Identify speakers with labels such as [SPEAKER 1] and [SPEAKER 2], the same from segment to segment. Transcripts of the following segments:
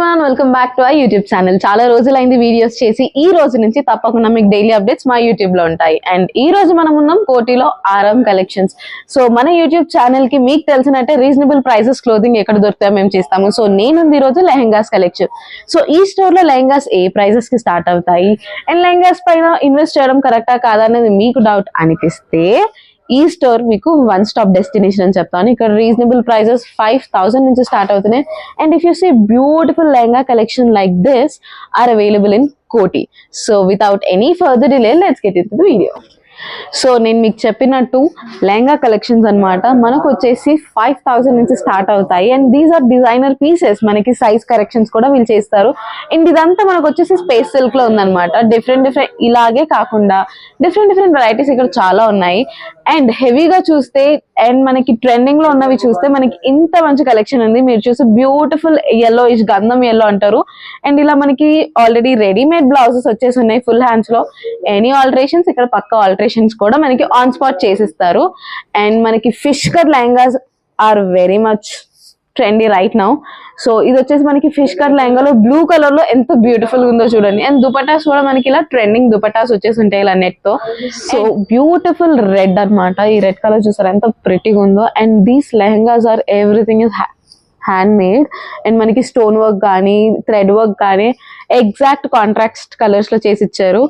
[SPEAKER 1] Everyone, welcome back to our YouTube channel. చాలా రోజులైంది videos చేసి. ఈ రోజు నుంచి తప్పకుండా మీకు డైలీ అప్డేట్స్ మా యూట్యూబ్ లో ఉంటాయి. అండ్ ఈ రోజు మనం ఉన్నాం కోటిలో ఆర్ఎం కలెక్షన్స్. సో మన యూట్యూబ్ ఛానల్ కి మీకు తెలిసినట్టే రీజనబుల్ ప్రైసెస్ క్లోదింగ్ ఎక్కడ దొరుకుతాయో మేము చేస్తాము. సో నేను ఈ రోజు లెహెంగాస్ కలెక్షన్. సో ఈ స్టోర్ లో లెహెంగాస్ ఏ ప్రైజెస్ కి స్టార్ట్ అవుతాయి అండ్ లెహెంగాస్ పైన ఇన్వెస్ట్ చేయడం కరెక్టా కాదా అనేది మీకు డౌట్ అనిపిస్తే ఈ స్టోర్ మీకు వన్ స్టాప్ డెస్టినేషన్ అని చెప్తాను. ఇక్కడ రీజనబుల్ ప్రైజెస్ 5,000 నుంచి స్టార్ట్ అవుతున్నాయి. And if you see beautiful lehenga collection like this are available in Koti. So without any further delay let's get into the video. So నేను మీకు చెప్పినట్టు లెహంగా కలెక్షన్స్ అనమాట మనకు వచ్చేసి 5,000 నుంచి స్టార్ట్ అవుతాయి. And these are designer pieces. మనకి సైజ్ కరెక్షన్స్ కూడా వీళ్ళు చేస్తారు. అండ్ ఇదంతా మనకు వచ్చేసి స్పేస్ సిల్క్ లో ఉందన్నమాట. డిఫరెంట్ ఇలాగే కాకుండా డిఫరెంట్ వెరైటీస్ ఇక్కడ చాలా ఉన్నాయి. అండ్ హెవీగా చూస్తే అండ్ మనకి ట్రెండింగ్ లో ఉన్నవి చూస్తే మనకి ఇంత మంచి కలెక్షన్ ఉంది. మీరు చూసి బ్యూటిఫుల్ ఎల్లో ఇష్ గంధం ఎల్లో అంటారు. అండ్ ఇలా మనకి ఆల్రెడీ రెడీమేడ్ బ్లౌజెస్ వచ్చేసి ఉన్నాయి ఫుల్ హ్యాండ్స్ లో. ఎనీ ఆల్టరేషన్స్ ఇక్కడ పక్క ఆల్టరేషన్స్ కూడా మనకి ఆన్ స్పాట్ చేసిస్తారు. అండ్ మనకి fish cut lehengas are very much trendy right now. So ఇది వచ్చేసి మనకి ఫిష్ కట్ లెహంగాలో బ్లూ కలర్ లో ఎంత బ్యూటిఫుల్ ఉందో చూడండి. అండ్ దుపటాస్ కూడా మనకి ఇలా ట్రెండింగ్ దుపటాస్ వచ్చేసి ఉంటాయి ఇలా నెట్ తో. సో బ్యూటిఫుల్ రెడ్ అన్నమాట. ఈ రెడ్ కలర్ చూసారు ఎంత ప్రిటీగా ఉందో. And these lehengas are everything is hand made. అండ్ మనకి స్టోన్ వర్క్ కానీ థ్రెడ్ వర్క్ కానీ ఎగ్జాక్ట్ కాంట్రాక్ట్ కలర్స్ లో చేసి ఇచ్చారు.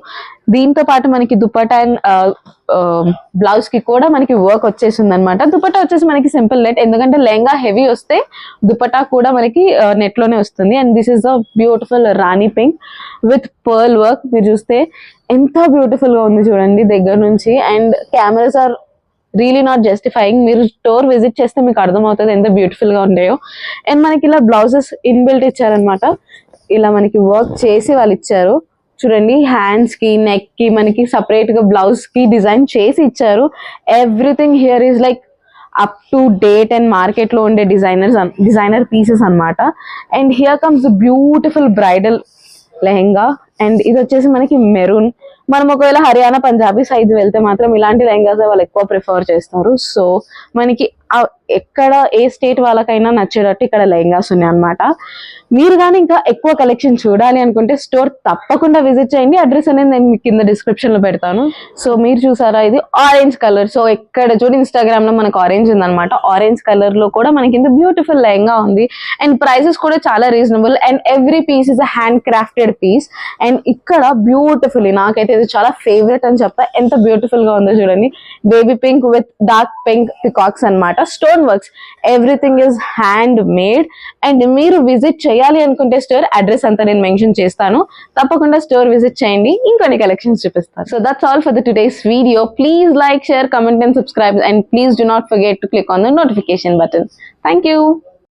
[SPEAKER 1] దీంతో పాటు మనకి దుపట్టా అండ్ బ్లౌజ్ కి కూడా మనకి వర్క్ వచ్చేసింది అనమాట. దుపట్టా వచ్చేసి మనకి సింపుల్ నెట్, ఎందుకంటే లెహంగా హెవీ వస్తే దుపట్టా కూడా మనకి నెట్ లోనే వస్తుంది. And this is the beautiful rani pink with pearl work. మీరు చూస్తే ఎంత బ్యూటిఫుల్ గా ఉంది చూడండి దగ్గర నుంచి. And cameras are really not justifying. మీరు స్టోర్ విజిట్ చేస్తే మీకు అర్థమవుతుంది ఎంత బ్యూటిఫుల్ గా ఉంటాయో. అండ్ మనకి ఇలా బ్లౌజెస్ ఇన్బిల్ట్ ఇచ్చారనమాట. ఇలా మనకి వర్క్ చేసి వాళ్ళు ఇచ్చారు చూడండి. హ్యాండ్స్ కి నెక్ కి మనకి సపరేట్ గా బ్లౌజ్ కి డిజైన్ చేసి ఇచ్చారు. Everything here is like up to date and market లో ఉండే డిజైనర్ పీసెస్ అన్నమాట. And here comes beautiful bridal lehenga. And ఇది వచ్చేసి మనకి మెరూన్. మనం ఒకవేళ హర్యానా పంజాబీ సైజ్ వెళ్తే మాత్రం ఇలాంటి లెహంగాస్ వాళ్ళు ఎక్కువ ప్రిఫర్ చేస్తారు. సో మనకి ఎక్కడ ఏ స్టేట్ వాళ్ళకైనా నచ్చేటట్టు ఇక్కడ లెహంగాస్ ఉన్నాయి అనమాట. మీరు కానీ ఇంకా ఎక్కువ కలెక్షన్ చూడాలి అనుకుంటే స్టోర్ తప్పకుండా విజిట్ చేయండి. అడ్రస్ అనేది నేను మీకు కింద డిస్క్రిప్షన్ లో పెడతాను. సో మీరు చూసారా ఇది ఆరెంజ్ కలర్. సో ఎక్కడ చూడు ఇన్స్టాగ్రామ్ లో మనకు ఆరెంజ్ ఉందన్నమాట. ఆరెంజ్ కలర్ లో కూడా మనకి ఇంత బ్యూటిఫుల్ లెహంగా ఉంది. అండ్ ప్రైసెస్ కూడా చాలా reasonable. And every piece is a hand crafted piece. And ఇక్కడ బ్యూటిఫుల్, నాకైతే ఇది చాలా ఫేవరెట్ అని చెప్తా. ఎంత బ్యూటిఫుల్ గా ఉందో చూడండి. Baby pink with dark pink peacocks అన్నమాట. Stone works, everything is hand made. And మీరు విజిట్ చేయాలి అనుకుంటే స్టోర్ అడ్రస్ అంతా నేను మెన్షన్ చేస్తాను. తప్పకుండా స్టోర్ విజిట్ చేయండి. ఇంకొన్ని కలెక్షన్స్ చూపిస్తాను. So that's all for the today's video. Please like, share, comment and subscribe. And please do not forget to click on the notification button. Thank you.